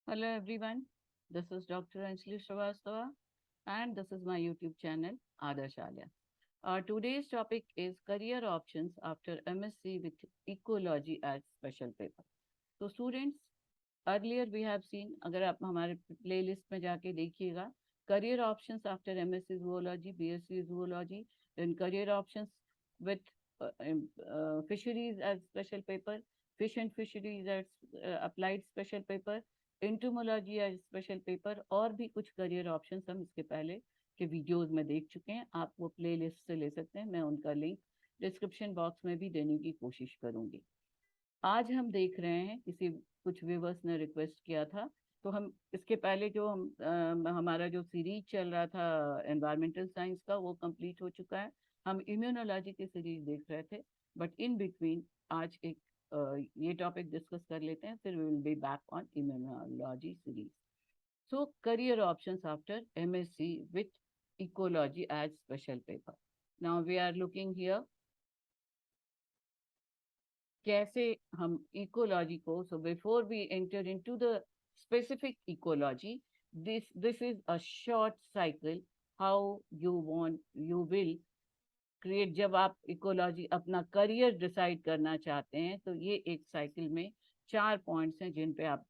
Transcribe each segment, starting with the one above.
Hello everyone, this is Dr. Anjali Srivastava and this is my YouTube channel Adarsh Alia. Today's topic is career options after MSc with ecology as special paper. So students, earlier we have seen, अगर आप हमारे playlist में जाके देखिएगा, career options after MSc zoology, BSc zoology, then career options with fisheries as special paper, fish and fisheries as applied special paper, entomology as special paper और भी कुछ career options हम इसके पहले के वीडियोस में देख चुके हैं। आप वो प्ले लिस्ट से ले सकते हैं, मैं उनका लिंक डिस्क्रिप्शन बॉक्स में भी देने की कोशिश करूंगी। आज हम देख रहे हैं, कुछ व्यूवर्स ने रिक्वेस्ट किया था, तो हम इसके पहले जो हमारा जो सीरीज चल रहा था एनवायरमेंटल साइंस का वो कंप्लीट हो चुका है। हम इम्यूनोलॉजी की सीरीज देख रहे थे, बट इन बिटवीन आज एक ये टॉपिक डिस्कस कर लेते हैं, फिर we will be back on immunology series. So career options after MSc with ecology as special paper. Now we are looking here कैसे हम इकोलॉजी को, so before we enter into the specific ecology, this is a short cycle how you will create. जब आप ecology अपना career decide करना चाहते हैं तो ये एक साइकिल में 4 पॉइंट्स हैं जिन पे आप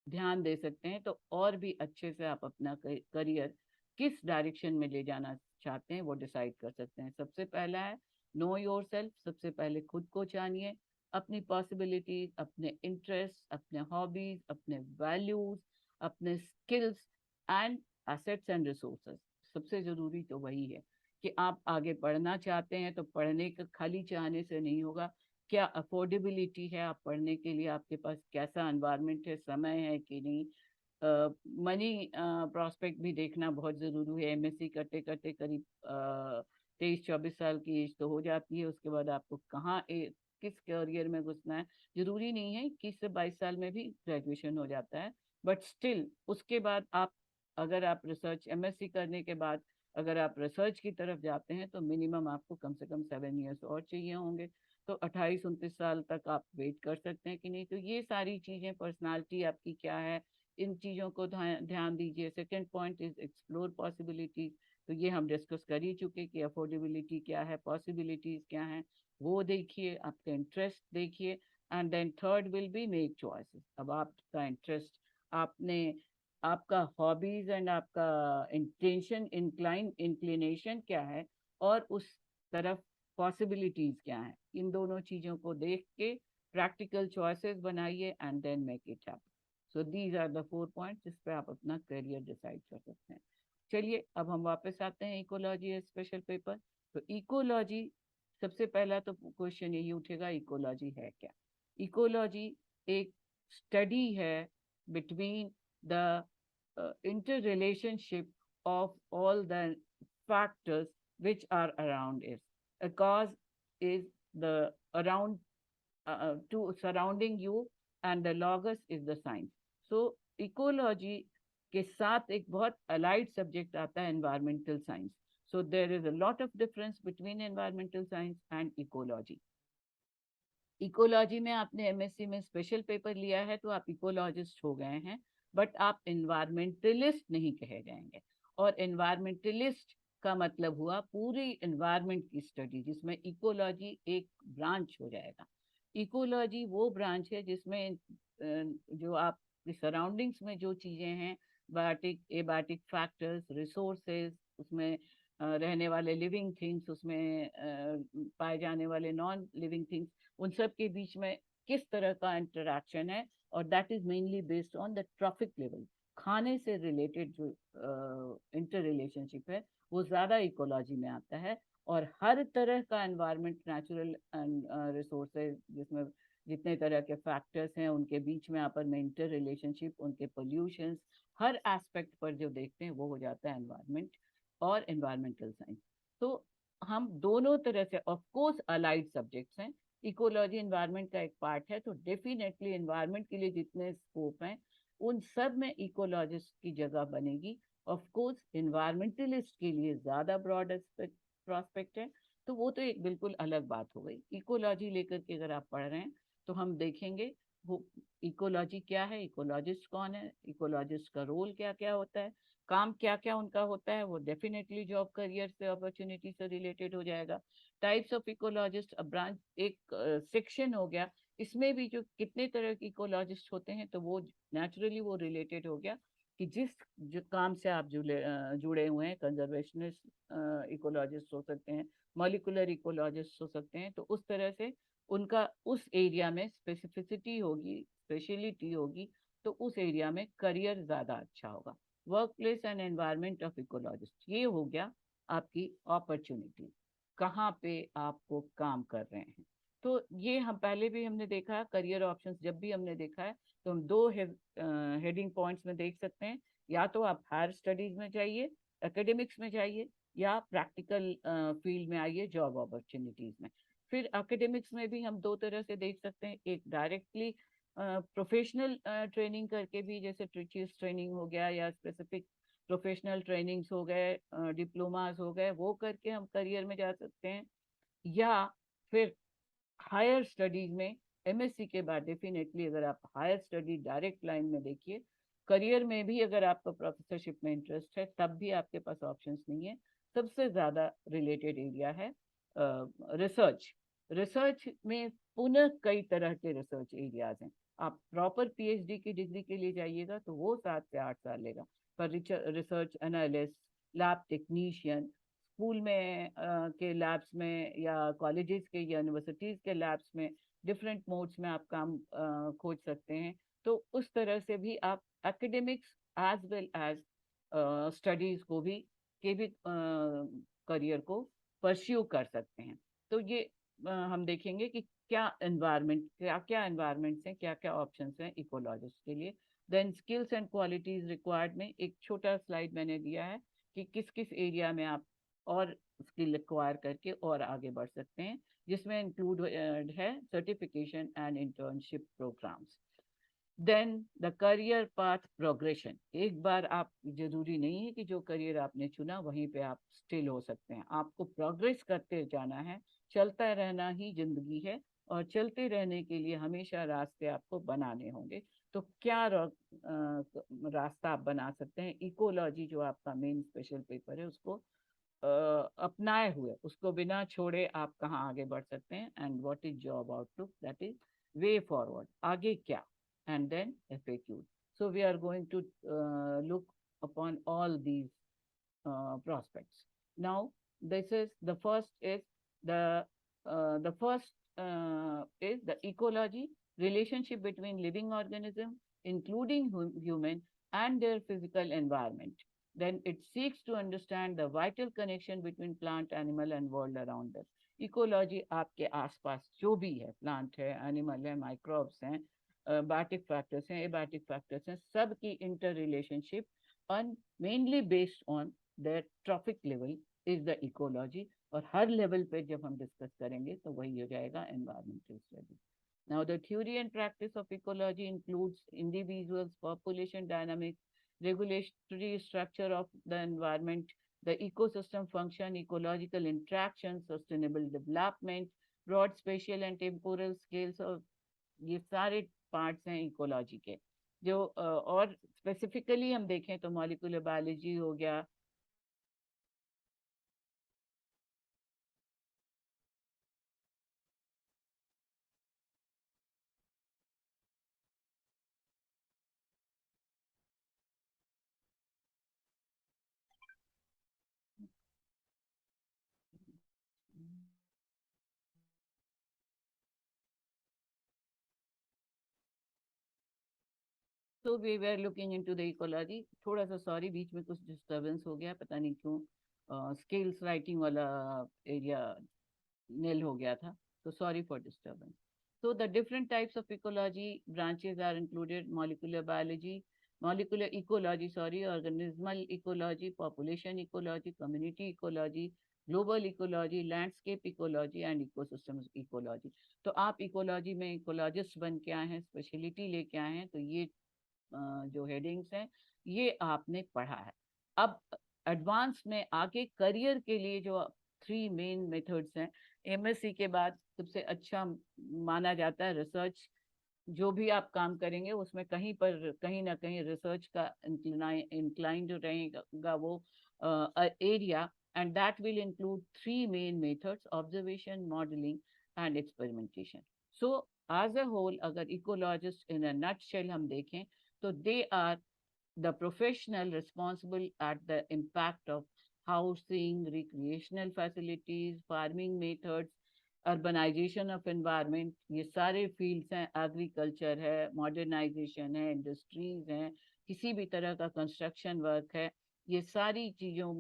ध्यान दे सकते हैं, तो और भी अच्छे से आप अपना करियर किस डायरेक्शन में ले जाना चाहते हैं वो डिसाइड कर सकते हैं। सबसे पहला है नो योर सेल्फ। सबसे पहले खुद को जानिए, अपनी पॉसिबिलिटीज, अपने इंटरेस्ट, अपने हॉबीज, अपने वैल्यूज, अपने skills and assets and resources. सबसे जरूरी तो वही है कि आप आगे पढ़ना चाहते हैं तो पढ़ने का खाली चाहने से नहीं होगा। क्या अफोर्डेबिलिटी है आप पढ़ने के लिए, आपके पास कैसा एनवायरनमेंट है, समय है कि नहीं। मनी प्रोस्पेक्ट भी देखना बहुत ज़रूरी है। एमएससी करते करते करीब 23-24 साल की एज तो हो जाती है। उसके बाद आपको किस करियर में घुसना है, जरूरी नहीं है 21 से 22 साल में भी ग्रेजुएशन हो जाता है, बट स्टिल उसके बाद आप, अगर आप रिसर्च एमएससी करने के बाद अगर आप रिसर्च की तरफ जाते हैं तो मिनिमम आपको कम से कम 7 ईयर्स और चाहिए होंगे। तो 28-29 साल तक आप वेट कर सकते हैं कि नहीं। तो ये सारी चीज़ें, पर्सनालिटी आपकी क्या है, इन चीज़ों को ध्यान दीजिए। Second point is explore possibilities. तो ये हम डिस्कस कर ही चुके कि अफोर्डेबिलिटी क्या है, पॉसिबिलिटीज क्या है, वो देखिए, आपका इंटरेस्ट देखिए। And then third will be make choices. अब आपका इंटरेस्ट, आपने आपका हॉबीज एंड आपका इंटेंशन, इंक्लिनेशन क्या है, और उस तरफ पॉसिबिलिटीज क्या है, इन दोनों चीज़ों को देख के प्रैक्टिकल चॉइसेस बनाइए and then make it happen. So these are the 4 points जिस पे आप अपना करियर डिसाइड कर सकते हैं। चलिए अब हम वापस आते हैं इकोलॉजी स्पेशल पेपर। तो इकोलॉजी, सबसे पहला तो क्वेश्चन यही उठेगा, इकोलॉजी है क्या। इकोलॉजी एक स्टडी है between the inter relationship of all the factors which are around it. A cause is the around to surrounding you and the logos is the science. So ecology के साथ एक बहुत allied subject आता है environmental science. So there is a lot of difference between environmental science and ecology. Ecology में आपने MSc में special paper लिया है तो आप इकोलॉजिस्ट हो गए हैं, बट आप एनवायरमेंटलिस्ट नहीं कहे जाएंगे। और एनवायरमेंटलिस्ट का मतलब हुआ पूरी एनवायरमेंट की स्टडी, जिसमें इकोलॉजी एक ब्रांच हो जाएगा। इकोलॉजी वो ब्रांच है जिसमें जो आप सराउंडिंग्स में जो चीज़ें हैं, बायोटिक एबायोटिक फैक्टर्स, रिसोर्सेज, उसमें रहने वाले लिविंग थिंग्स, उसमें पाए जाने वाले नॉन लिविंग थिंग्स, उन सब के बीच में किस तरह का इंटरेक्शन है। और that is mainly based on the trophic level. खाने से रिलेटेड जो इंटर रिलेशनशिप है वो ज़्यादा इकोलॉजी में आता है। और हर तरह का एनवायरनमेंट, नेचुरल रिसोर्सेज, जिसमें जितने तरह के फैक्टर्स हैं उनके बीच में आपस में इंटर रिलेशनशिप, उनके पोल्यूशंस, हर एस्पेक्ट पर जो देखते हैं वो हो जाता है एनवायरनमेंट और एनवायरमेंटल साइंस। तो हम दोनों तरह से, ऑफ कोर्स अलाइड सब्जेक्ट्स हैं। इकोलॉजी एनवायरनमेंट का एक पार्ट है, तो डेफिनेटली एनवायरनमेंट के लिए जितने स्कोप हैं उन सब में इकोलॉजिस्ट की जगह बनेगी। ऑफ कोर्स एनवायरमेंटलिस्ट के लिए ज़्यादा ब्रॉड प्रॉस्पेक्ट है, तो वो तो एक बिल्कुल अलग बात हो गई। इकोलॉजी लेकर के अगर आप पढ़ रहे हैं तो हम देखेंगे वो इकोलॉजी क्या है, इकोलॉजिस्ट कौन है, इकोलॉजिस्ट का रोल क्या क्या होता है, काम क्या क्या उनका होता है, वो डेफिनेटली जॉब करियर से अपॉर्चुनिटी से रिलेटेड हो जाएगा। टाइप्स ऑफ इकोलॉजिस्ट, ब्रांच एक सेक्शन हो गया, इसमें भी जो कितने तरह के इकोलॉजिस्ट होते हैं, तो वो नेचुरली वो रिलेटेड हो गया कि जिस जो काम से आप जुड़े हुए हैं, कंजर्वेशनिस्ट इकोलॉजिस्ट हो सकते हैं, मॉलिकुलर इकोलॉजिस्ट हो सकते हैं, तो उस तरह से उनका उस एरिया में स्पेसिफिसिटी होगी, स्पेशलिटी होगी, तो उस एरिया में करियर ज्यादा अच्छा होगा। Work place and environment of ecologist, ये हो गया आपकी अपॉर्चुनिटी, कहाँ पे आपको काम कर रहे हैं। तो ये हम पहले भी हमने देखा, करियर ऑप्शंस जब भी हमने देखा है, तो हम दो हेडिंग पॉइंट्स में देख सकते हैं। या तो आप हायर स्टडीज में जाइए, एकेडमिक्स में जाइए, या प्रैक्टिकल फील्ड में आइए, जॉब अपॉर्चुनिटीज में। फिर एकेडमिक्स में भी हम दो तरह से देख सकते हैं, एक डायरेक्टली प्रोफेशनल ट्रेनिंग करके भी, जैसे टीचर्स ट्रेनिंग हो गया या स्पेसिफिक प्रोफेशनल ट्रेनिंग्स हो गए, डिप्लोमास हो गए, वो करके हम करियर में जा सकते हैं। या फिर हायर स्टडीज में, एमएससी के बाद डेफिनेटली अगर आप हायर स्टडी डायरेक्ट लाइन में देखिए, करियर में भी अगर आपको प्रोफेसरशिप में इंटरेस्ट है, तब भी आपके पास ऑप्शंस नहीं है। सबसे ज्यादा रिलेटेड एरिया है रिसर्च। रिसर्च में पुनः कई तरह के रिसर्च एरियाज हैं। आप प्रॉपर पीएचडी की डिग्री के लिए जाइएगा तो वो 7 से 8 साल लेगा, पर research analyst, lab technician, school में के लैब्स में, या कॉलेजेस के या यूनिवर्सिटीज के लैब्स में, डिफरेंट मोड्स में आप काम खोज सकते हैं। तो उस तरह से भी आप academics as well as studies को भी के भी करियर को परस्यू कर सकते हैं। तो ये हम देखेंगे कि क्या एनवायरनमेंट, क्या क्या एनवायरनमेंट्स हैं, क्या क्या ऑप्शंस हैं इकोलॉजिस्ट के लिए। Then skills and qualities required में एक छोटा स्लाइड मैंने दिया है कि किस किस एरिया में आप और स्किल एक्वायर करके और आगे बढ़ सकते हैं, जिसमें इंक्लूड है certification and internship programmes. Then the career path progression, एक बार आप, जरूरी नहीं है कि जो करियर आपने चुना वहीं पे आप स्टिल हो सकते हैं, आपको प्रोग्रेस करते जाना है। चलता रहना ही जिंदगी है, और चलते रहने के लिए हमेशा रास्ते आपको बनाने होंगे। तो क्या रास्ता आप बना सकते हैं, इकोलॉजी जो आपका मेन स्पेशल पेपर है उसको अपनाए हुए, उसको बिना छोड़े आप कहाँ आगे बढ़ सकते हैं, and what is job outlook, that is way forward, आगे क्या, and then FAQ. So we are going to look upon all these prospects. Now, this is the first is the first is the ecology, relationship between living organism, including human and their physical environment. Then it seeks to understand the vital connection between plant, animal and world around us. Ecology आपके आसपास जो भी है, plant है, animal है, microbes हैं, biotic factors हैं, abiotic factors हैं, सब की inter relationship on mainly based on their trophic level is the ecology. और हर लेवल पे जब हम डिस्कस करेंगे तो वही हो जाएगा environmental study. Now the theory and practice of ecology includes individuals, population dynamics, regulatory structure of the environment, the ecosystem function, ecological interaction, sustainable development, broad spatial and temporal scales, और ये सारे parts हैं ecology के। जो और specifically हम देखें तो मॉलिक्यूलर बायोलॉजी हो गया, तो we were looking into the ecology. थोड़ा सा सॉरी, बीच में कुछ डिस्टरबेंस हो गया, पता नहीं क्यों, स्किल्स राइटिंग वाला एरिया नेल हो गया था, तो sorry for disturbance. So the different types of ecology branches are included: molecular biology, molecular ecology, sorry, organismal ecology, population ecology, community ecology, global ecology, landscape ecology and ecosystem ecology. तो आप ecology में ecologist बन के आए हैं, speciality लेके आए हैं, तो ये जो हेडिंग्स हैं ये आपने पढ़ा है। अब एडवांस में आगे करियर के लिए जो 3 मेन मेथड्स हैं, एमएससी के बाद सबसे अच्छा माना जाता है रिसर्च जो भी आप काम करेंगे उसमें कहीं पर कहीं ना कहीं रिसर्च का इंक्लाइंड रहेगा वो area, and that will include three main methods: observation, modelling and experimentation. So as a whole अगर इकोलॉजिस्ट इन अ नटशेल हम देखें तो they are the professional responsible at the impact of housing, recreational facilities, farming methods, urbanisation of environment. ये सारे fields हैं, agriculture है, modernisation है, industries हैं, किसी भी तरह का कंस्ट्रक्शन वर्क है, ये सारी चीज़ों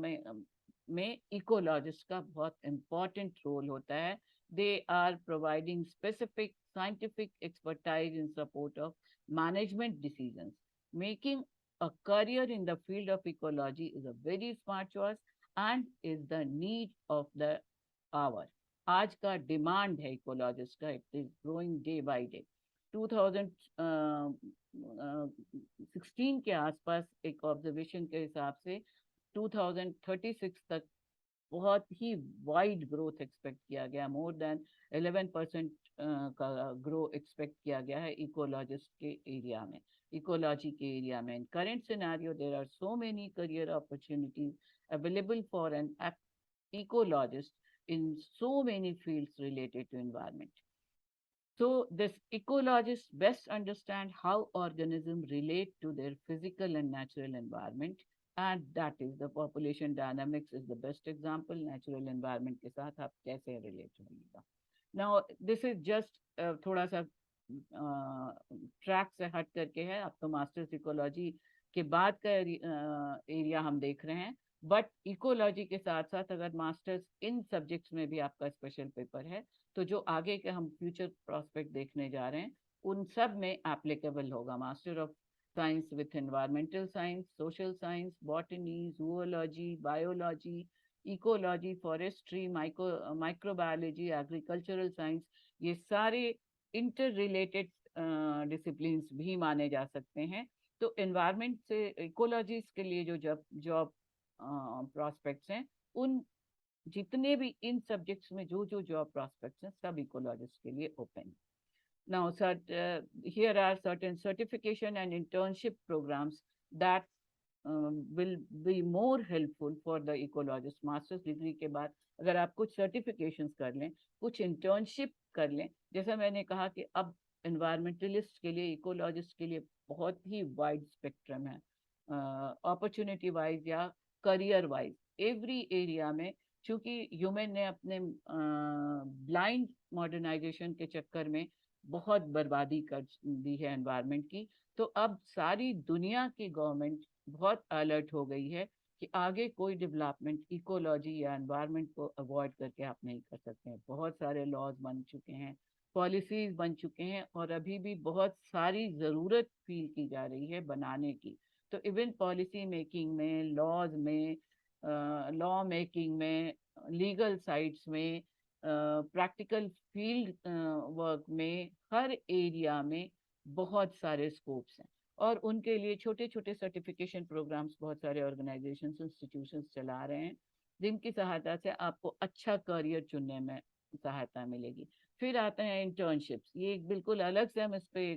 में इकोलॉजिस्ट का बहुत इम्पॉर्टेंट रोल होता है. They are providing specific scientific expertise in support of management decisions. Making a career in the field of ecology is a very smart choice and is the need of the hour. आज का demand है ecologist का, it is growing day by day. 2016 के आसपास एक observation के हिसाब से 2036 तक बहुत ही वाइड ग्रोथ एक्सपेक्ट किया गया. मोर देन 11% का ग्रो एक्सपेक्ट किया गया है इकोलॉजिस्ट के एरिया में, इकोलॉजी के एरिया में. In current scenario there are so many career opportunities available for an ecologist in so many fields related to environment. So this ecologists best understand how organisms relate to their physical and natural environment, and that is the population dynamics is the best example. Natural environment के साथ आप कैसे relate होंगे. Now this is just थोड़ा सा track से हट करके है. अब तो मास्टर्स इकोलॉजी के बाद का एरिया हम देख रहे हैं, बट इकोलॉजी के साथ साथ अगर मास्टर्स इन सब्जेक्ट्स में भी आपका स्पेशल पेपर है तो जो आगे के हम फ्यूचर प्रोस्पेक्ट देखने जा रहे हैं उन सब में एप्लीकेबल होगा. Master of science with environmental science, social science, botany, zoology, biology, ecology, forestry, microbiology, agricultural science, ये सारे इंटर रिलेटेड डिसिप्लिन्स भी माने जा सकते हैं. तो एनवायरमेंट से इकोलॉजिस्ट के लिए जो जॉब प्रॉस्पेक्ट्स हैं, उन जितने भी इन सब्जेक्ट्स में जो जॉब प्रॉस्पेक्ट्स हैं सब इकोलॉजिस्ट के लिए open. Now, here are certain certification and internship programs that will be more helpful for the ecologist. Masters degree के बाद अगर आप कुछ सर्टिफिकेशंस कर लें, कुछ इंटर्नशिप कर लें, जैसा मैंने कहा कि अब एनवायरमेंटलिस्ट के लिए, इकोलॉजिस्ट के लिए बहुत ही वाइड स्पेक्ट्रम है अपॉर्चुनिटी वाइज या करियर वाइज. एवरी एरिया में चूंकि ह्यूमन ने अपने ब्लाइंड मॉडर्नाइजेशन के चक्कर में बहुत बर्बादी कर दी है एनवायरनमेंट की, तो अब सारी दुनिया की गवर्नमेंट बहुत अलर्ट हो गई है कि आगे कोई डेवलपमेंट इकोलॉजी या एनवायरनमेंट को अवॉइड करके आप नहीं कर सकते हैं. बहुत सारे लॉज बन चुके हैं, पॉलिसीज बन चुके हैं, और अभी भी बहुत सारी ज़रूरत फील की जा रही है बनाने की. तो इवन पॉलिसी मेकिंग में, लॉज में, लॉ मेकिंग में, लीगल साइट्स में, प्रैक्टिकल फील्ड वर्क में, हर एरिया में बहुत सारे स्कोप्स हैं. और उनके लिए छोटे छोटे सर्टिफिकेशन प्रोग्राम्स बहुत सारे ऑर्गेनाइजेशंस, इंस्टीट्यूशंस चला रहे हैं, जिनकी सहायता से आपको अच्छा करियर चुनने में सहायता मिलेगी. फिर आते हैं इंटर्नशिप्स. ये एक बिल्कुल अलग से हम इस पे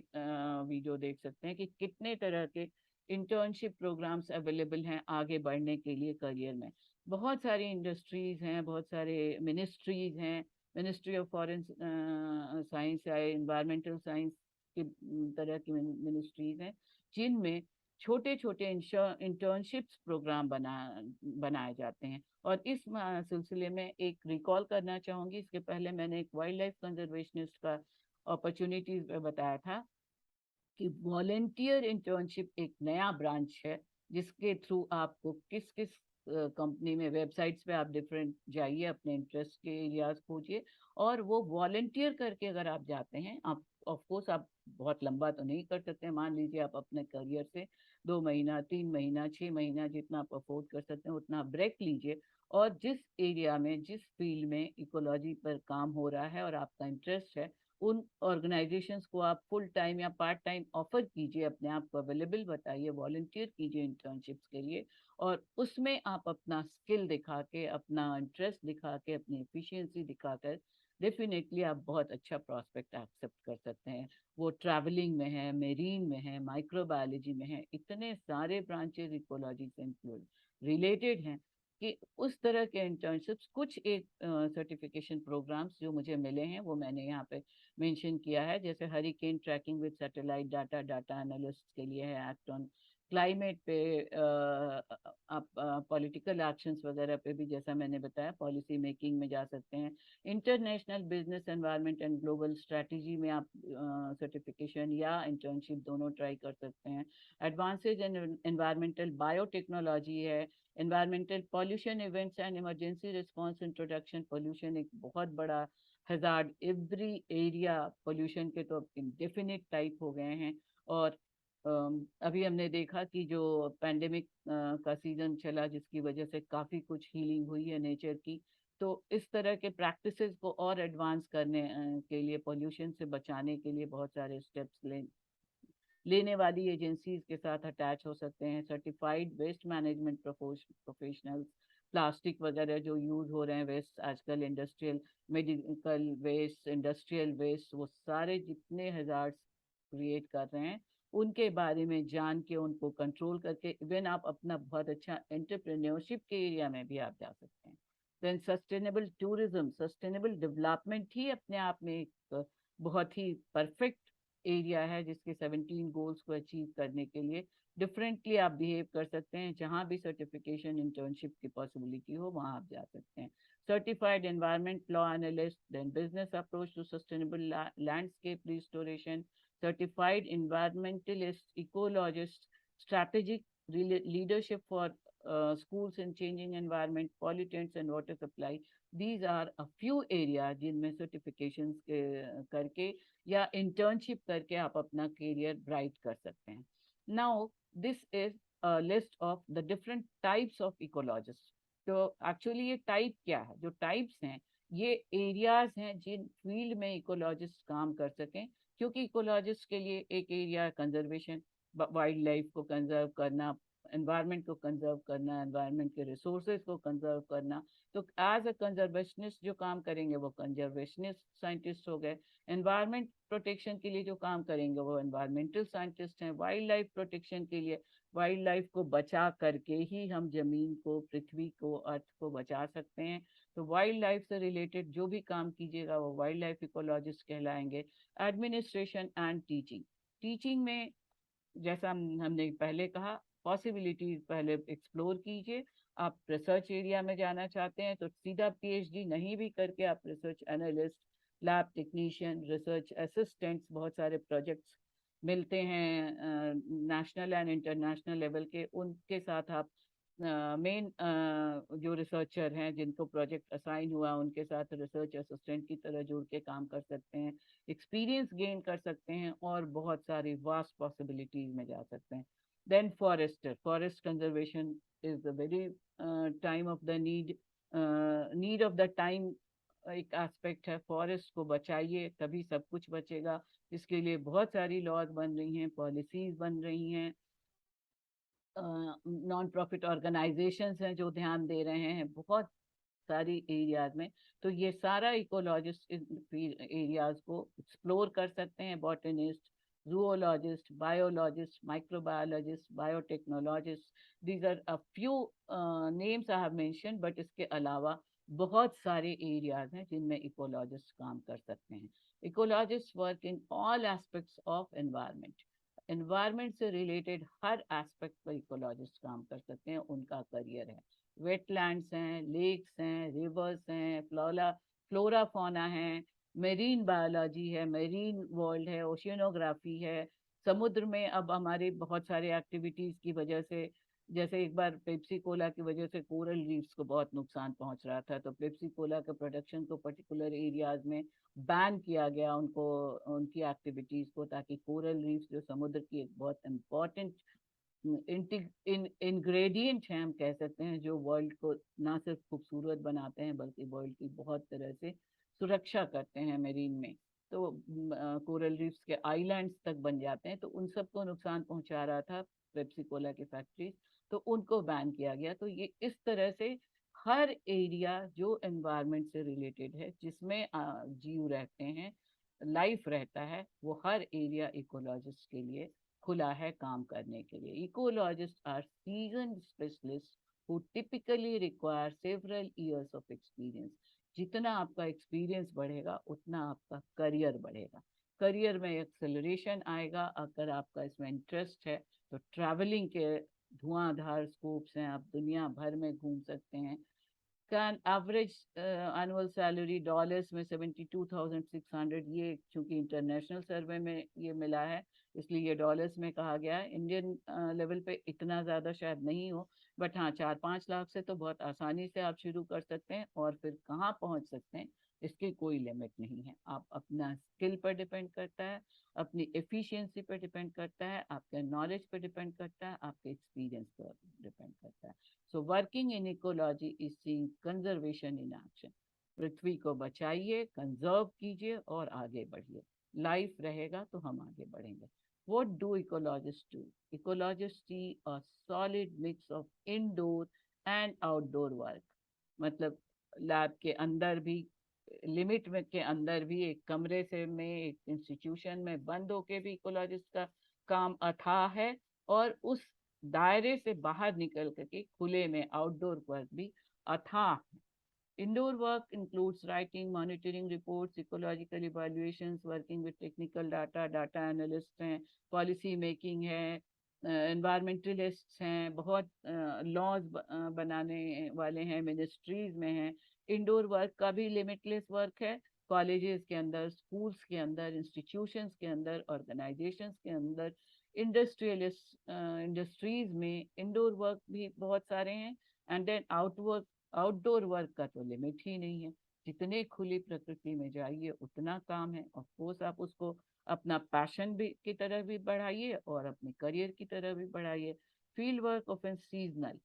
वीडियो देख सकते हैं कि कितने तरह के इंटर्नशिप प्रोग्राम्स अवेलेबल हैं आगे बढ़ने के लिए करियर में. बहुत सारी इंडस्ट्रीज हैं, बहुत सारे मिनिस्ट्रीज हैं, मिनिस्ट्री ऑफ फॉरेन साइंस या एनवायरमेंटल साइंस की तरह की मिनिस्ट्रीज हैं, जिनमें छोटे छोटे इंटर्नशिप्स प्रोग्राम बनाए जाते हैं. और इस सिलसिले में एक रिकॉल करना चाहूँगी, इसके पहले मैंने एक वाइल्ड लाइफ कंजर्वेशनिस्ट का अपॉर्चुनिटीज बताया था कि वॉलेंटियर इंटर्नशिप एक नया ब्रांच है जिसके थ्रू आपको किस किस कंपनी में, वेबसाइट्स पे आप डिफरेंट जाइए, अपने इंटरेस्ट के एरियाज खोजिए, और वो वॉलेंटियर करके अगर आप जाते हैं, आप ऑफ कोर्स आप बहुत लंबा तो नहीं कर सकते. मान लीजिए आप अपने करियर से 2 महीना, 3 महीना, 6 महीना जितना आप अफोर्ड कर सकते हैं उतना ब्रेक लीजिए, और जिस एरिया में, जिस फील्ड में इकोलॉजी पर काम हो रहा है और आपका इंटरेस्ट है, उन ऑर्गेनाइजेशंस को आप फुल टाइम या पार्ट टाइम ऑफर कीजिए, अपने आप को अवेलेबल बताइए, वॉलंटियर कीजिए इंटर्नशिप्स के लिए, और उसमें आप अपना स्किल दिखा के, अपना इंटरेस्ट दिखा के, अपनी एफिशिएंसी दिखाकर डेफिनेटली आप बहुत अच्छा प्रॉस्पेक्ट एक्सेप्ट कर सकते हैं। वो ट्रैवलिंग में है, मेरीन में है, माइक्रोबायोलॉजी में है, इतने सारे ब्रांचेस इकोलॉजी से इंक्लूड रिलेटेड हैं कि उस तरह के इंटर्नशिप्स, कुछ एक सर्टिफिकेशन प्रोग्राम्स जो मुझे मिले हैं वो मैंने यहाँ पे मेंशन किया है। जैसे hurricane tracking with satellite data, data analyst के लिए है, एक्ट ऑन क्लाइमेट पे, आप पॉलिटिकल एक्शंस वगैरह पे भी, जैसा मैंने बताया, पॉलिसी मेकिंग में जा सकते हैं। International business environment and global strategy में आप सर्टिफिकेशन या इंटर्नशिप दोनों ट्राई कर सकते हैं। एडवांसेज इन एनवायरमेंटल बायोटेक्नोलॉजी है। Environmental pollution events and emergency response introduction. Pollution एक बहुत बड़ा हजार्ड, एवरी एरिया पोल्यूशन के तो अब इंडेफिनिट टाइप हो गए हैं। और अभी हमने देखा कि जो पैंडेमिक का सीजन चला, जिसकी वजह से काफी कुछ हीलिंग हुई है नेचर की, तो इस तरह के प्रैक्टिसेस को और एडवांस करने के लिए, पोल्यूशन से बचाने के लिए बहुत सारे स्टेप्स लेने वाली एजेंसीज के साथ अटैच हो सकते हैं। Certified waste management professionals, plastic वगैरह जो यूज हो रहे हैं वेस्ट आजकल, industrial, medical waste, industrial waste, वो सारे जितने हजार्ड्स क्रिएट कर रहे हैं उनके बारे में जान के उनको कंट्रोल करके, इवन आप अपना बहुत अच्छा एंटरप्रेन्योरशिप के एरिया में भी आप जा सकते हैं। Then sustainable tourism, sustainable development ही अपने आप में एक बहुत ही परफेक्ट एरिया है, जिसके 17 गोल्स को अचीव करने के लिए डिफरेंटली आप बिहेव कर सकते हैं। जहां भी सर्टिफिकेशन इंटर्नशिप की पॉसिबिलिटी हो वहां आप जा सकते हैं। Certified environment law analyst, then business approach to sustainable landscape restoration, certified environmentalist, ecologist, strategic leadership for schools in changing environment, pollutants and water supply. These are a few areas जिनमें certifications करके या internship करके आप अपना career bright कर सकते हैं। Now, this is a list of the different types of ecologists. तो एक्चुअली ये टाइप क्या है? जो टाइप्स हैं ये एरियाज हैं जिन फील्ड में इकोलॉजिस्ट काम कर सकें। क्योंकि इकोलॉजिस्ट के लिए एक एरिया कंजर्वेशन, वाइल्ड लाइफ को कंजर्व करना, एनवायरनमेंट को कंजर्व करना, एनवायरनमेंट के रिसोर्सेज को कंजर्व करना। तो एज अ कंजर्वेशनिस्ट जो काम करेंगे वो कंजर्वेशनिस्ट साइंटिस्ट हो गए। एनवायरनमेंट प्रोटेक्शन के लिए जो काम करेंगे वो एनवायरमेंटल साइंटिस्ट हैं। वाइल्ड लाइफ प्रोटेक्शन के लिए, वाइल्ड लाइफ को बचा करके ही हम जमीन को, पृथ्वी को, अर्थ को बचा सकते हैं। तो वाइल्ड लाइफ से रिलेटेड जो भी काम कीजिएगा वो वाइल्ड लाइफ इकोलॉजिस्ट कहलाएंगे। एडमिनिस्ट्रेशन एंड टीचिंग, टीचिंग में जैसा हमने पहले कहा, पॉसिबिलिटीज पहले एक्सप्लोर कीजिए। आप रिसर्च एरिया में जाना चाहते हैं तो सीधा पीएचडी नहीं भी करके आप research analyst, lab technician, research assistants, बहुत सारे प्रोजेक्ट्स मिलते हैं नेशनल एंड इंटरनेशनल लेवल के, उनके साथ आप मेन जो रिसर्चर हैं जिनको प्रोजेक्ट असाइन हुआ उनके साथ रिसर्च असिस्टेंट की तरह जुड़ के काम कर सकते हैं, एक्सपीरियंस गेन कर सकते हैं और बहुत सारी वास्ट पॉसिबिलिटीज में जा सकते हैं। Then forester, forest conservation is the very time of the need of the time, एक एस्पेक्ट है। फॉरेस्ट को बचाइए तभी सब कुछ बचेगा। इसके लिए बहुत सारी लॉज बन रही हैं, पॉलिसीज बन रही हैं, नॉन प्रॉफिट ऑर्गेनाइजेशंस हैं जो ध्यान दे रहे हैं बहुत सारी एरियाज में। तो ये सारा इकोलॉजिस्ट एरियाज को एक्सप्लोर कर सकते हैं। Botanist, zoologist, biologist, microbiologist, biotechnologist, these are a few names I have mention, but इसके अलावा बहुत सारे एरियाज हैं जिनमें इकोलॉजिस्ट काम कर सकते हैं। Ecologist work in all aspects of environment, environment से रिलेटेड हर एस्पेक्ट पर इकोलॉजिस्ट काम कर सकते हैं, उनका करियर है। वेटलैंड्स हैं, लेक्स हैं, रिवर्स हैं, फ्लोरा फौना है, मेरीन बायोलॉजी है, मेरीन वर्ल्ड है, ओशियनोग्राफी है। समुद्र में अब हमारे बहुत सारे एक्टिविटीज की वजह से, जैसे एक बार पेप्सी कोला की वजह से कोरल रीफ्स को बहुत नुकसान पहुंच रहा था, तो पेप्सी कोला के प्रोडक्शन को पर्टिकुलर एरियाज में बैन किया गया, उनको, उनकी एक्टिविटीज को, ताकि कोरल रीफ्स जो समुद्र की एक बहुत इम्पोर्टेंट इंग्रेडिएंट हैं हम कह सकते हैं, जो वर्ल्ड को ना सिर्फ खूबसूरत बनाते हैं बल्कि वर्ल्ड की बहुत तरह से सुरक्षा करते हैं मेरीन में। तो कोरल रीफ्स के आइलैंड्स तक बन जाते हैं, तो उन सबको नुकसान पहुंचा रहा था पेप्सी कोला की फैक्ट्री, तो उनको बैन किया गया। तो ये इस तरह से हर एरिया जो एनवायरनमेंट से रिलेटेड है, जिसमें जीव रहते हैं, लाइफ रहता है, वो हर एरिया इकोलॉजिस्ट के लिए खुला है काम करने के लिए. Ecologist are season specialist who typically require several years of experience. जितना आपका एक्सपीरियंस बढ़ेगा उतना आपका करियर बढ़ेगा, करियर में एक्सेलरेशन आएगा. अगर आपका इसमें इंटरेस्ट है तो ट्रैवलिंग के धुआंधार स्कोप्स हैं, आप दुनिया भर में घूम सकते हैं. का एवरेज एनुअल सैलरी डॉलर्स में 72,600, ये चूंकि इंटरनेशनल सर्वे में ये मिला है इसलिए ये डॉलर्स में कहा गया है. इंडियन लेवल पे इतना ज़्यादा शायद नहीं हो, बट हाँ 4-5 लाख से तो बहुत आसानी से आप शुरू कर सकते हैं और फिर कहाँ पहुँच सकते हैं इसकी कोई लिमिट नहीं है. आप अपना स्किल पर डिपेंड करता है, अपनी एफिशिएंसी पर डिपेंड करता है, आपके नॉलेज पर डिपेंड करता है, आपके एक्सपीरियंस पर डिपेंड करता है. So working in ecology is seeing conservation in action. पृथ्वी को बचाइए, कंजर्व कीजिए और आगे बढ़िए. लाइफ रहेगा तो हम आगे बढ़ेंगे. What do ecologists do? Ecologists see a solid mix of indoor and outdoor work. मतलब लैब के अंदर भी, लिमिट में के अंदर भी, एक कमरे से में एक इंस्टीट्यूशन में बंद होके भी इकोलॉजिस्ट का काम अथाह है, और उस दायरे से बाहर निकल करके खुले में आउटडोर वर्क भी अथाह है. Indoor work includes writing, monitoring reports, ecological evaluations, working with technical data, data analysts हैं, policy making है, environmentalists हैं, बहुत लॉज बनाने वाले हैं, मिनिस्ट्रीज में हैं. इंडोर वर्क का भी लिमिटलेस वर्क है, कॉलेजेस के अंदर, स्कूल्स के अंदर, इंस्टीट्यूशंस के अंदर, ऑर्गेनाइजेशंस के अंदर, इंडस्ट्रियलिस्ट इंडस्ट्रीज में इंडोर वर्क भी बहुत सारे हैं. एंड देन आउटडोर वर्क का तो लिमिट ही नहीं है. जितने खुली प्रकृति में जाइए उतना काम है. ऑफ कोर्स आप उसको अपना पैशन भी की तरह भी बढ़ाइए और अपने करियर की तरह भी बढ़ाइए. Field work often seasonal.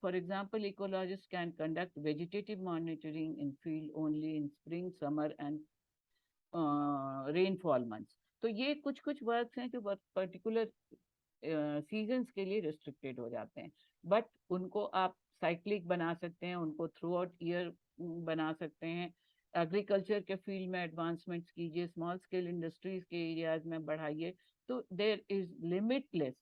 For example, ecologists can conduct vegetative monitoring in field only in spring, summer and rainfall months. तो ये कुछ कुछ वर्क्स हैं जो पर्टिकुलर सीजन्स के लिए रिस्ट्रिक्टेड हो जाते हैं, बट उनको आप साइक्लिक बना सकते हैं, उनको थ्रू आउट ईयर बना सकते हैं. एग्रीकल्चर के फील्ड में एडवांसमेंट्स कीजिए, स्मॉल स्केल इंडस्ट्रीज के एरियाज में बढ़ाइए. तो there is limitless.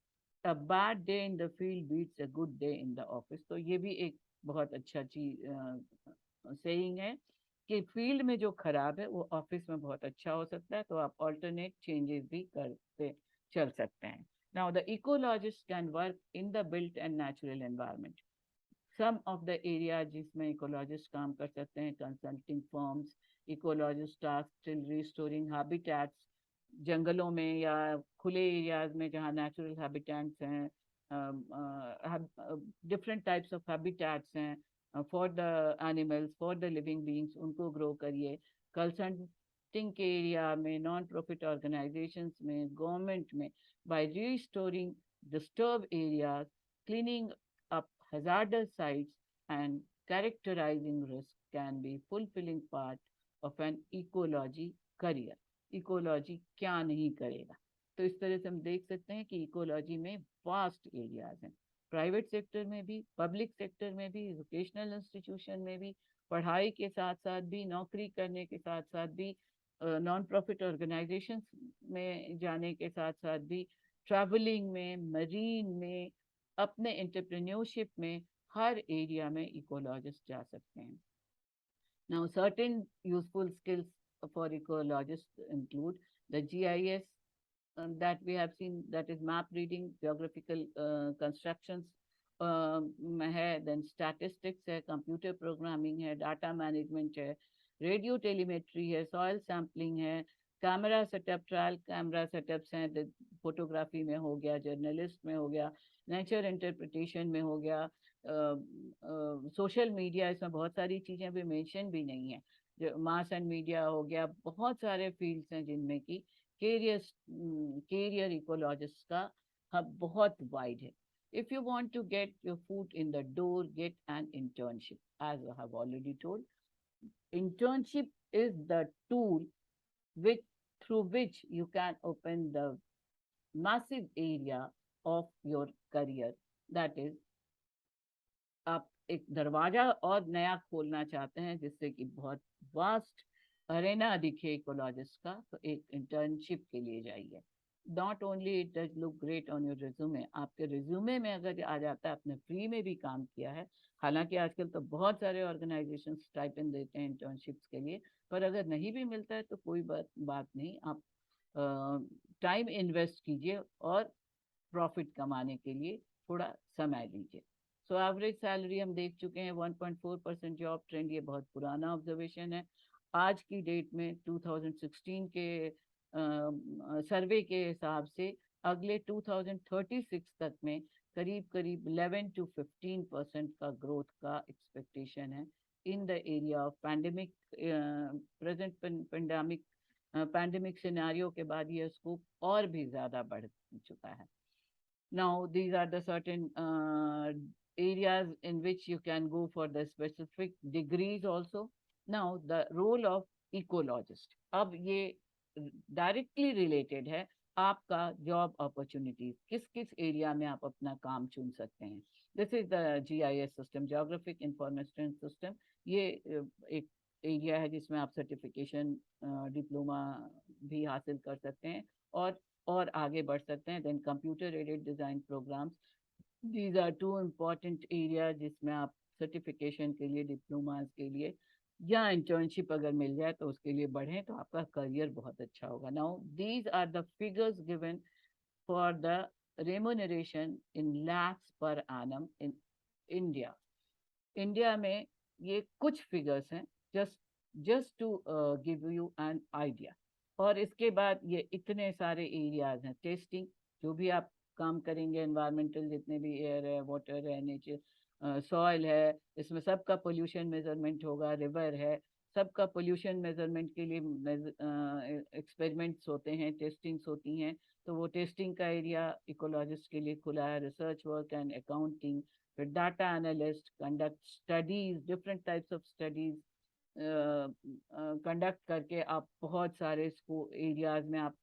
A bad day in the field beats a good day in the office. तो ये भी एक बहुत अच्छा चीज सेइंग है कि फील्ड में जो खराब है वो ऑफिस में बहुत अच्छा हो सकता है. तो आप ऑल्टरनेट चेंजेस भी करते चल सकते हैं. Now, the ecologists can work in the built and natural environment. Some of the areas जिसमें ecologist काम कर सकते हैं, consulting firms, ecologist tasks till restoring habitats, जंगलों में या खुले एरियाज में जहाँ नेचुरल हैबिटेट्स हैं, डिफरेंट टाइप्स ऑफ हैबिटेट्स हैं for the animals, for the living beings, उनको ग्रो करिए. कंसल्टिंग के एरिया में, नॉन प्रॉफिट ऑर्गेनाइजेशंस में, गवर्नमेंट में, by restoring disturbed areas, cleaning up hazardous sites, and characterizing risk can be fulfilling part of an ecology career. Ecology क्या नहीं करेगा. तो इस तरह से हम देख सकते हैं कि इकोलॉजी में वास्ट एरियाज हैं, प्राइवेट सेक्टर में भी, पब्लिक सेक्टर में भी, एजुकेशनल इंस्टीट्यूशन में भी, पढ़ाई के साथ साथ भी, नौकरी करने के साथ साथ भी, नॉन प्रॉफिट ऑर्गेनाइजेशंस में जाने के साथ साथ भी, ट्रैवलिंग में, मरीन में, अपने एंटरप्रेन्योरशिप में, हर एरिया में इकोलॉजिस्ट जा सकते हैं. Now, certain useful skills for ecologists include the GIS that we have seen, that is map reading, geographical constructions है, then statistics है, computer programming है, data management है, radio telemetry है, soil sampling है, camera setup, trial camera setups हैं, photography में हो गया, जर्नलिस्ट में हो गया, नेचर इंटरप्रिटेशन में हो गया, सोशल मीडिया, इसमें बहुत सारी चीज़ें अभी मेंशन भी नहीं है, जो मास एंड मीडिया हो गया. बहुत सारे फील्ड्स हैं जिनमें कि कैरियर इकोलॉजिस्ट का हब बहुत वाइड है. If you want to get your foot in the door, get an internship. As I have already told, internship is the tool which through which you can open the massive area of your career. That is, आप एक दरवाजा और नया खोलना चाहते हैं जिससे कि बहुत वास्ट अरेना दिखे इकोलॉजिस्ट का, तो एक इंटर्नशिप के लिए जाइए। Not only it does look great on your resume, आपके रिज्यूमे में अगर आ जाता है आपने फ्री में भी काम किया है, हालांकि आजकल तो बहुत सारे ऑर्गेनाइजेशन स्टाइपेंड देते हैं इंटर्नशिप्स के लिए, पर अगर नहीं भी मिलता है तो कोई बात नहीं, आप टाइम इन्वेस्ट कीजिए और प्रॉफिट कमाने के लिए थोड़ा समय लीजिए। सो एवरेज सैलरी हम देख चुके हैं 1.4% जॉब ट्रेंड, ये बहुत पुराना ऑब्जर्वेशन है। आज की डेट में 2016 के सर्वे के हिसाब से अगले 2036 तक में करीब करीब 11 to 15% का ग्रोथ का एक्सपेक्टेशन है in the area of pandemic. Present pandemic scenario के बाद ये स्कोप और भी ज्यादा बढ़ चुका है। Now, these are the certain areas in which you can go for the specific degrees also. Now, the role of ecologist. अब ये डायरेक्टली रिलेटेड है आपका जॉब अपॉर्चुनिटीज, किस किस एरिया में आप अपना काम चुन सकते हैं। This is the GIS system, geographic information system. ये एक एरिया है जिसमें आप सर्टिफिकेशन डिप्लोमा भी हासिल कर सकते हैं और आगे बढ़ सकते हैं। Then computer aided design programmes, these are two important area जिसमें आप सर्टिफिकेशन के लिए, डिप्लोमास के लिए या इंटर्नशिप अगर मिल जाए तो उसके लिए बढ़ें तो आपका करियर बहुत अच्छा होगा। Now these are the figures given for the remuneration in lakhs per annum in India. India में ये कुछ फिगर्स हैं, just just to give you an idea. और इसके बाद ये इतने सारे एरियाज हैं, टेस्टिंग जो भी आप काम करेंगे, एनवायरमेंटल जितने भी एयर है, वाटर है, नेचर, सॉइल है, इसमें सबका पोल्यूशन मेजरमेंट होगा, रिवर है, सबका पोल्यूशन मेजरमेंट के लिए एक्सपेरिमेंट्स होते हैं, टेस्टिंग्स होती हैं। तो वो टेस्टिंग का एरिया इकोलॉजिस्ट के लिए खुला है। रिसर्च वर्क एंड अकाउंटिंग, फिर data analyst conduct studies, different types of studies conduct करके आप बहुत सारे इसको एरियाज में आप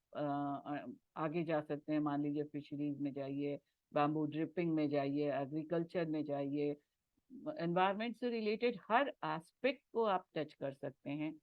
आगे जा सकते हैं। मान लीजिए फिशरीज में जाइए, बैम्बू ड्रिपिंग में जाइए, एग्रीकल्चर में जाइए, एनवायरनमेंट से रिलेटेड हर एस्पेक्ट को आप टच कर सकते हैं।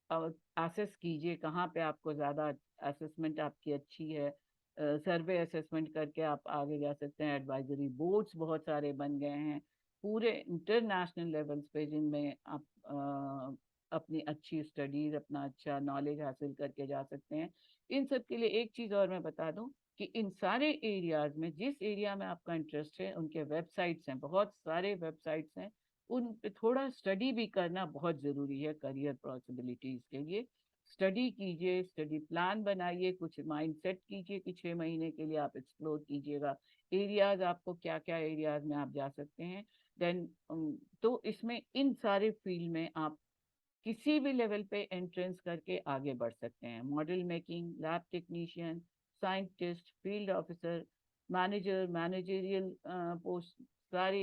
और असेस कीजिए कहाँ पे आपको ज़्यादा असेसमेंट आपकी अच्छी है, सर्वे असेसमेंट करके आप आगे जा सकते हैं। एडवाइजरी बोर्ड्स बहुत सारे बन गए हैं पूरे इंटरनेशनल लेवल्स पे, जिनमें आप अपनी अच्छी स्टडीज, अपना अच्छा नॉलेज हासिल करके जा सकते हैं। इन सब के लिए एक चीज़ और मैं बता दूं कि इन सारे एरियाज में जिस एरिया में आपका इंटरेस्ट है उनके वेबसाइट्स हैं, बहुत सारे वेबसाइट्स हैं, उन पे थोड़ा स्टडी भी करना बहुत ज़रूरी है करियर पॉसिबिलिटीज़ के लिए। स्टडी कीजिए, स्टडी प्लान बनाइए, कुछ माइंड सेट कीजिए कि 6 महीने के लिए आप एक्सप्लोर कीजिएगा एरियाज, आपको क्या क्या एरियाज में आप जा सकते हैं। देन तो इसमें इन सारे फील्ड में आप किसी भी लेवल पे एंट्रेंस करके आगे बढ़ सकते हैं। Model making, lab technician, scientist, field officer, manager, managerial post, सारे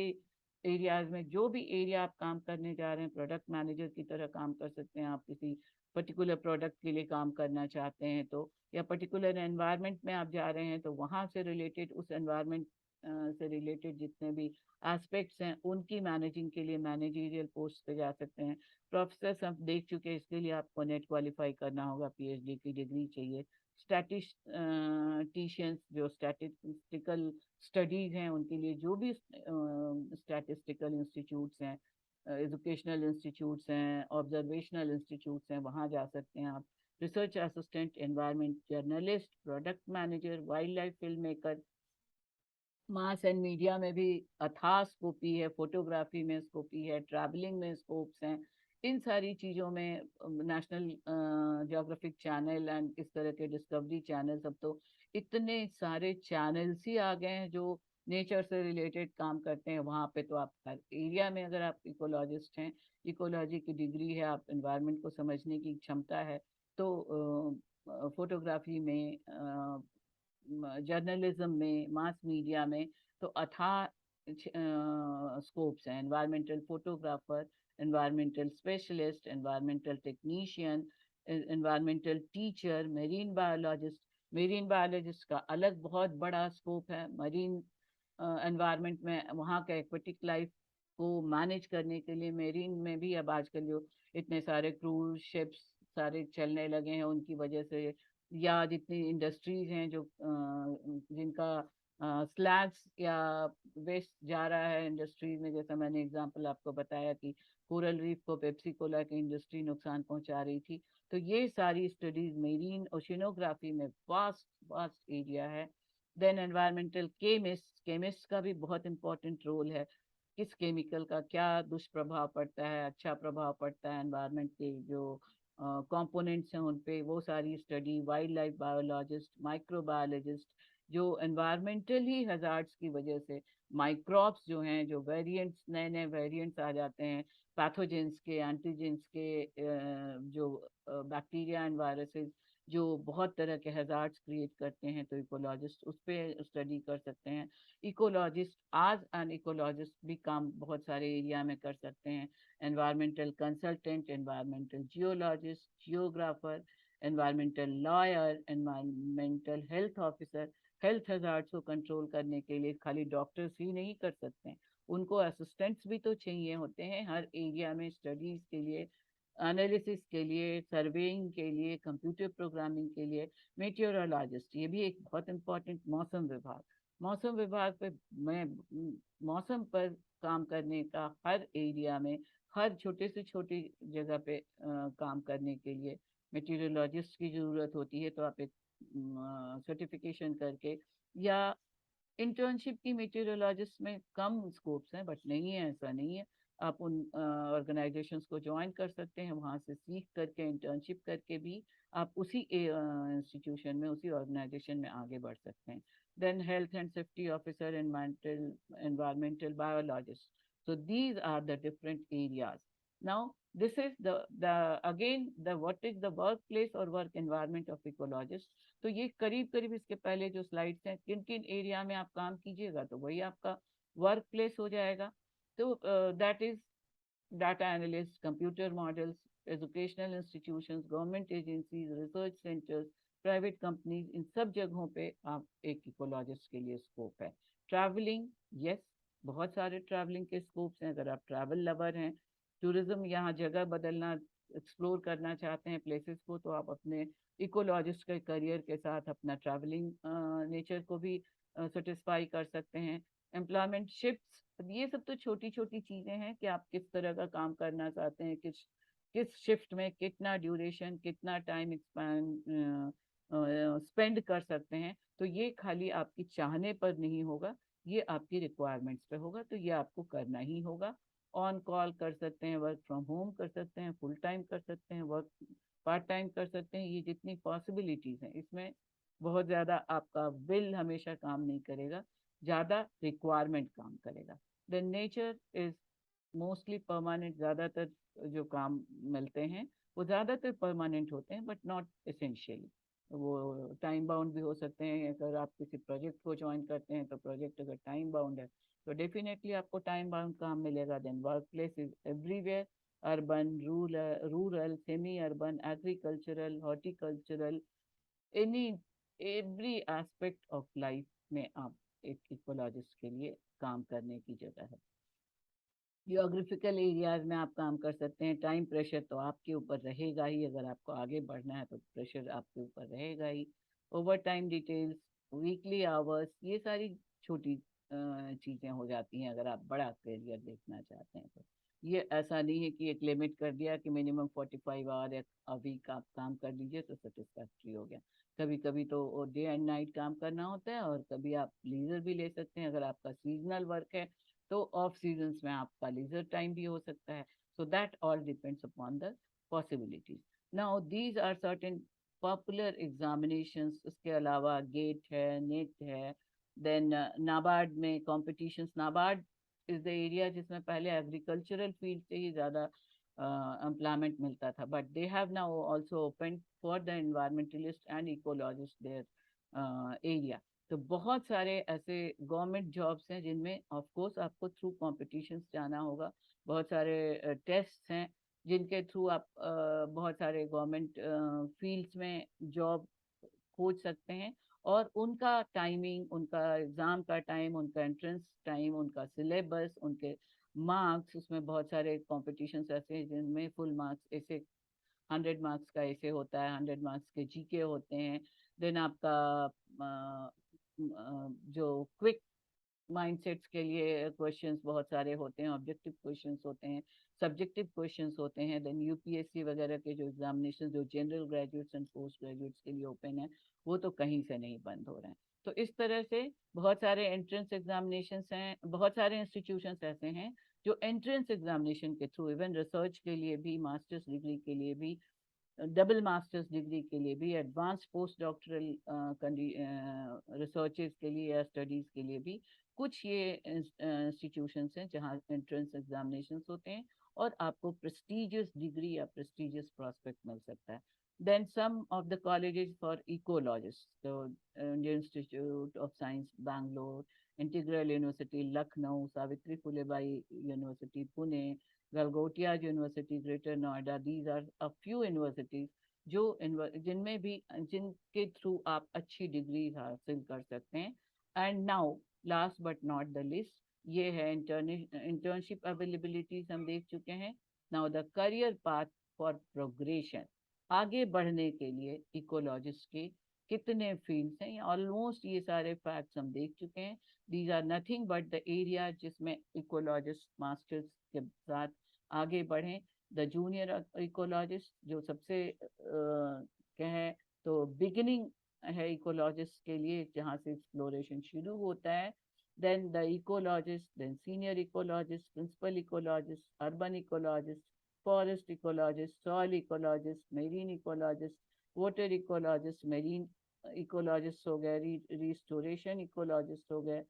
एरियाज में जो भी एरिया आप काम करने जा रहे हैं, प्रोडक्ट मैनेजर की तरह काम कर सकते हैं। आप किसी पर्टिकुलर प्रोडक्ट के लिए काम करना चाहते हैं तो, या पर्टिकुलर एनवायरनमेंट में आप जा रहे हैं तो वहाँ से रिलेटेड, उस एनवायरनमेंट से रिलेटेड जितने भी एस्पेक्ट्स हैं उनकी मैनेजिंग के लिए मैनेजरियल पोस्ट पे जा सकते हैं। प्रोफेसर सब देख चुके हैं, इसके लिए आपको नेट क्वालिफाई करना होगा, PhD की डिग्री चाहिए। स्टैटिस्टिशियंस जो स्टैटिस्टिकल स्टडीज हैं उनके लिए जो भी स्टैटिस्टिकल इंस्टीट्यूट्स हैं, एजुकेशनल इंस्टीट्यूट्स हैं, ऑब्जर्वेशनल इंस्टीट्यूट्स हैं, वहाँ जा सकते हैं आप। Research assistant, environment journalist, product manager, wild life film maker, mass and media में भी अथाह स्कोपी है, फोटोग्राफी में स्कोपी है, ट्रैवलिंग में स्कोप्स हैं। इन सारी चीज़ों में नेशनल ज्योग्राफिक चैनल एंड इस तरह के डिस्कवरी चैनल, सब तो इतने सारे चैनल्स ही आ गए हैं जो नेचर से रिलेटेड काम करते हैं। वहाँ पे तो आप हर एरिया में, अगर आप इकोलॉजिस्ट हैं, इकोलॉजी की डिग्री है, आप इन्वायरमेंट को समझने की क्षमता है, तो फोटोग्राफी में, जर्नलिज्म में, मास मीडिया में तो अथाह स्कोप्स हैं। Environmental photographer, environmental specialist, environmental technician, environmental teacher, marine biologist. Marine biologist का अलग बहुत बड़ा स्कोप है। मरीन एनवायरमेंट में वहाँ का एक्वेटिक लाइफ को मैनेज करने के लिए मेरीन में भी अब आजकल जो इतने सारे क्रूज शिप्स सारे चलने लगे हैं उनकी वजह से, या जितनी इंडस्ट्रीज हैं जो जिनका स्लैग्स या वेस्ट जा रहा है इंडस्ट्रीज में, जैसा मैंने एग्जांपल आपको बताया कि कोरल रीफ को पेप्सी कोला की इंडस्ट्री नुकसान पहुंचा रही थी। तो ये सारी स्टडीज मेरीन ओशिनोग्राफी में वास्ट वास्ट एरिया है। देन एनवायरमेंटल केमिस्ट, केमिस्ट का भी बहुत इंपॉर्टेंट रोल है। किस केमिकल का क्या दुष्प्रभाव पड़ता है, अच्छा प्रभाव पड़ता है एनवायरनमेंट के जो कंपोनेंट्स हैं उन पे, वो सारी study. Wild life biologist, microbiologist, जो एनवायरमेंटल ही हजार्ड्स की वजह से माइक्रोब्स जो हैं, जो वेरिएंट्स, नए नए वेरिएंट्स आ जाते हैं पैथोजेंस के, एंटीजेंस के, जो बैक्टीरिया एंड वायरसेस जो बहुत तरह के हजार्ड्स क्रिएट करते हैं, तो इकोलॉजिस्ट उस पर स्टडी कर सकते हैं। इकोलॉजिस्ट आज एन इकोलॉजिस्ट भी काम बहुत सारे एरिया में कर सकते हैं। Environmental consultant, environmental geologist, geographer, environmental lawyer, environmental health officer. Health hazards को कंट्रोल करने के लिए खाली डॉक्टर्स ही नहीं कर सकते हैं, उनको असिस्टेंट्स भी तो चाहिए होते हैं हर एरिया में, स्टडीज के लिए, एनालिसिस के लिए, सर्वेइंग के लिए, कंप्यूटर प्रोग्रामिंग के लिए। मेटेरोलॉजिस्ट, ये भी एक बहुत इंपॉर्टेंट, मौसम विभाग, मौसम विभाग पे मैं मौसम पर काम करने का, हर एरिया में हर छोटे से छोटी जगह पे काम करने के लिए मेटीरियोलॉजिस्ट की ज़रूरत होती है। तो आप एक सर्टिफिकेशन करके, या इंटर्नशिप की मेटीरियोलॉजिस्ट में कम स्कोप्स हैं, बट नहीं है, ऐसा नहीं है। आप उन ऑर्गेनाइजेशंस को ज्वाइन कर सकते हैं, वहाँ से सीख करके इंटर्नशिप करके भी आप उसी इंस्टीट्यूशन में, उसी ऑर्गेनाइजेशन में आगे बढ़ सकते हैं। Then health and safety officer, environmental biologist. So these are the different areas. Now this is the again the what is the workplace or work environment of ecologist. तो ये करीब करीब इसके पहले जो स्लाइड्स हैं, किन किन एरिया में आप काम कीजिएगा तो वही आपका वर्क प्लेस हो जाएगा। तो that is data analyst, computer models, educational institutions, government agencies, research centres, private companies, इन सब जगहों पे आप एक इकोलॉजिस्ट के लिए स्कोप है। ट्रैवलिंग, यस, बहुत सारे ट्रैवलिंग के स्कोप्स हैं। अगर आप ट्रैवल लवर हैं, टूरिज्म, यहाँ जगह बदलना, एक्सप्लोर करना चाहते हैं प्लेसेस को, तो आप अपने इकोलॉजिस्ट के करियर के साथ अपना ट्रैवलिंग नेचर को भी सेटिस्फाई कर सकते हैं। एम्प्लॉयमेंट शिफ्ट्स, ये सब तो छोटी छोटी चीजें हैं कि आप किस तरह का काम करना चाहते हैं, किस किस शिफ्ट में कितना ड्यूरेशन, कितना टाइम स्पेंड कर सकते हैं। तो ये खाली आपकी चाहने पर नहीं होगा, ये आपकी रिक्वायरमेंट्स पे होगा, तो ये आपको करना ही होगा। ऑन कॉल कर सकते हैं, वर्क फ्रॉम होम कर सकते हैं, फुल टाइम कर सकते हैं, वर्क पार्ट टाइम कर सकते हैं। ये जितनी पॉसिबिलिटीज हैं, इसमें बहुत ज़्यादा आपका विल हमेशा काम नहीं करेगा, ज़्यादा रिक्वायरमेंट काम करेगा। The nature is mostly permanent. ज़्यादातर जो काम मिलते हैं वो ज़्यादातर परमानेंट होते हैं, बट नॉट एसेंशियली। वो टाइम बाउंड भी हो सकते हैं। अगर आप किसी प्रोजेक्ट को ज्वाइन करते हैं तो प्रोजेक्ट अगर टाइम बाउंड है तो डेफिनेटली आपको टाइम बाउंड काम मिलेगा। Then work place is everywhere, urban, rural, semi urban, agricultural, horticultural, any every aspect of life में आप एक इकोलॉजिस्ट के लिए काम करने की जगह है। जियोग्राफिकल एरियाज में आप काम कर सकते हैं। टाइम प्रेशर तो आपके ऊपर रहेगा ही, अगर आपको आगे बढ़ना है तो प्रेशर आपके ऊपर रहेगा ही। Over time details, weekly hours, ये सारी छोटी चीज़ें हो जाती हैं अगर आप बड़ा करियर देखना चाहते हैं तो। ये ऐसा नहीं है कि एक लिमिट कर दिया कि मिनिमम 45 आवर अ वीक आप काम कर लीजिए तो सेटिस्फैक्ट्री हो गया। कभी कभी तो डे एंड नाइट काम करना होता है, और कभी आप लीजर भी ले सकते हैं। अगर आपका सीजनल वर्क है तो ऑफ सीजन्स में आपका लीजर टाइम भी हो सकता है। So that all depends upon the possibilities. Now these are certain popular examinations. उसके अलावा गेट है, नेट है, देन नाबार्ड में competitions. NABARD is the area जिसमें पहले एग्रीकल्चरल फील्ड से ही ज़्यादा एम्प्लॉयमेंट मिलता था, but they have now also open for the environmentalist and ecologist their area. तो बहुत सारे ऐसे गवर्नमेंट जॉब्स हैं जिनमें ऑफ कोर्स आपको थ्रू कॉम्पिटिशन्स जाना होगा। बहुत सारे टेस्ट हैं जिनके थ्रू आप बहुत सारे गवर्नमेंट फील्ड्स में जॉब खोज सकते हैं। और उनका टाइमिंग, उनका एग्ज़ाम का टाइम, उनका एंट्रेंस टाइम, उनका सिलेबस, उनके मार्क्स, उसमें बहुत सारे कॉम्पिटिशन्स ऐसे हैं जिनमें फुल मार्क्स ऐसे 100 मार्क्स का ऐसे होता है, 100 मार्क्स के जीके होते हैं। देन आपका जो क्विक माइंडसेट्स के लिए क्वेश्चंस बहुत सारे होते हैं, ऑब्जेक्टिव क्वेश्चंस होते हैं, सब्जेक्टिव क्वेश्चंस होते हैं। देन यूपीएससी वगैरह के जो एग्जामिनेशन जो general graduates and post graduates के लिए ओपन है, वो तो कहीं से नहीं बंद हो रहे हैं। तो इस तरह से बहुत सारे एंट्रेंस एग्जामिनेशंस हैं, बहुत सारे इंस्टीट्यूशंस ऐसे हैं जो एंट्रेंस एग्जामिनेशन के थ्रू, इवन रिसर्च के लिए भी, मास्टर्स डिग्री के लिए भी, डबल मास्टर्स डिग्री के लिए भी, एडवांस पोस्ट डॉक्टरल रिसर्चेज के लिए या स्टडीज के लिए भी कुछ ये इंस्टीट्यूशंस हैं जहाँ एंट्रेंस एग्जामिनेशंस होते हैं और आपको प्रेस्टिजियस डिग्री या प्रेस्टिजियस प्रॉस्पेक्ट मिल सकता है। Then some of the colleges for ecologist, तो Indian Institute of Science Bangalore, Integral University Lucknow, Savitri Phule Bai University Pune, Galgotia University Greater Noida, these are a few universities जो जिनमें भी, जिनके थ्रू आप अच्छी डिग्री हासिल कर सकते हैं। And now last but not the list, ये है इंटर्नशिप अवेलेबिलिटीज हम देख चुके हैं। Now the career path for progression, आगे बढ़ने के लिए इकोलॉजिस्ट के कितने फील्ड्स हैं, ऑलमोस्ट ये सारे फैक्ट्स हम देख चुके हैं। These are nothing but the area जिसमें इकोलॉजिस्ट मास्टर्स के साथ आगे बढ़ें। द जूनियर इकोलॉजिस्ट जो सबसे कहें तो बिगिनिंग है इकोलॉजिस्ट के लिए, जहाँ से एक्सप्लोरेशन शुरू होता है। Then the ecologist, then senior ecologist, principal ecologist, urban ecologist, forest ecologist, soil ecologist, marine ecologist, water ecologist, marine ecologist हो गए, रिस्टोरेशन इकोलॉजिस्ट हो गए,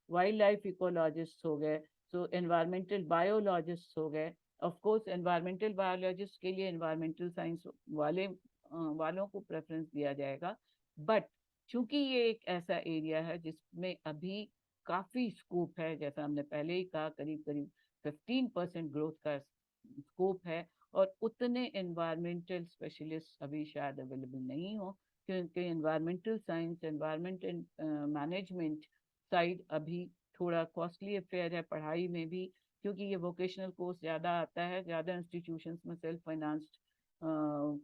वाइल्ड लाइफ इकोलॉजिस्ट हो गए, सो एनवायरमेंटल बायोलॉजिस्ट हो गए। ऑफ कोर्स एनवायरमेंटल बायोलॉजिस्ट के लिए एनवायरमेंटल साइंस वालों को प्रेफरेंस दिया जाएगा, बट चूंकि ये एक ऐसा एरिया है जिसमें अभी काफी स्कोप है, जैसा हमने पहले ही कहा, करीब करीब 15% ग्रोथ का स्कोप है, और उतने एनवायरमेंटल स्पेशलिस्ट अभी शायद अवेलेबल नहीं हो, क्योंकि environmental science, environment and management side अभी थोड़ा कॉस्टली अफेयर है पढ़ाई में भी, क्योंकि ये वोकेशनल कोर्स ज़्यादा आता है, ज़्यादा इंस्टीट्यूशंस में सेल्फ फाइनेंस्ड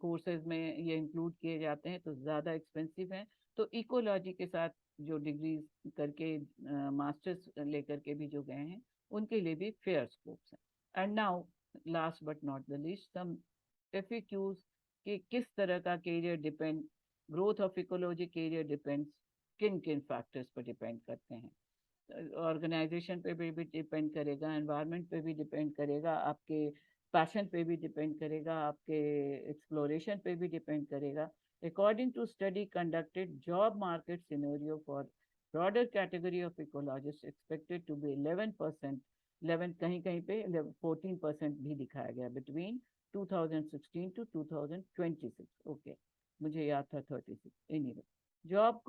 कोर्सेज में ये इंक्लूड किए जाते हैं, तो ज़्यादा एक्सपेंसिव हैं। तो इकोलॉजी के साथ जो डिग्री करके मास्टर्स लेकर के भी जो गए हैं, उनके लिए भी फेयर स्कोप्स हैं। And now last but not the least, some FAQs कि किस तरह का career depend, growth of ecology career depends किन किन फैक्टर्स पर डिपेंड करते हैं। ऑर्गेनाइजेशन पे भी डिपेंड करेगा, एनवायरनमेंट पे भी डिपेंड करेगा, आपके पैशन पे भी डिपेंड करेगा, आपके एक्सप्लोरेशन पे भी डिपेंड करेगा। According to study conducted, job market scenario for broader category of ecologist expected to be 11%, 11 कहीं कहीं पे 14% भी दिखाया गया बिटवीन 2016 to 2026। ओके, मुझे याद था 36। Anyway, job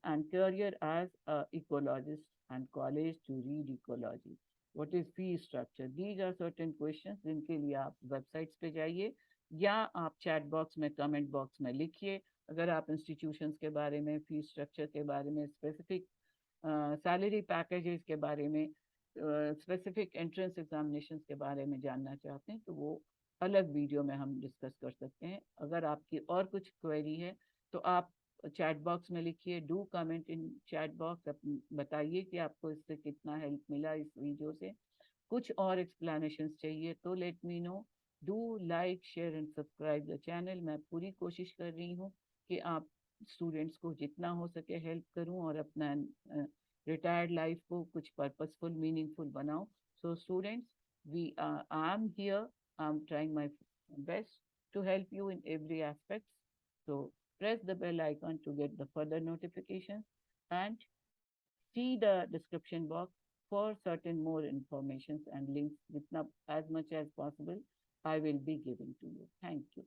and career as a ecologist and college to read ecology. What is fee structure? These are certain questions जिनके लिए आप वेबसाइट्स पे जाइए या आप चैट बॉक्स में, कमेंट बॉक्स में लिखिए। अगर आप इंस्टीट्यूशंस के बारे में, फी स्ट्रक्चर के बारे में, स्पेसिफिक सैलरी पैकेजेस के बारे में, स्पेसिफिक एंट्रेंस एग्जामिनेशन के बारे में जानना चाहते हैं, तो वो अलग वीडियो में हम डिस्कस कर सकते हैं। अगर आपकी और कुछ क्वेरी है तो आप चैट बॉक्स में लिखिए, do comment in chat box, बताइए कि आपको इससे कितना हेल्प मिला इस वीडियो से। कुछ और एक्सप्लेनेशन चाहिए तो let me know. Do like, share and subscribe the channel. मैं पूरी कोशिश कर रही हूँ कि आप स्टूडेंट्स को जितना हो सके हेल्प करूँ और अपना रिटायर्ड लाइफ को कुछ पर्पसफुल, मीनिंगफुल बनाऊँ। So students, we I am here, I am trying my best to help you in every aspect. So press the bell icon to get the further notifications and see the description box for certain more informations and links. As much as possible, I will be giving to you. Thank you.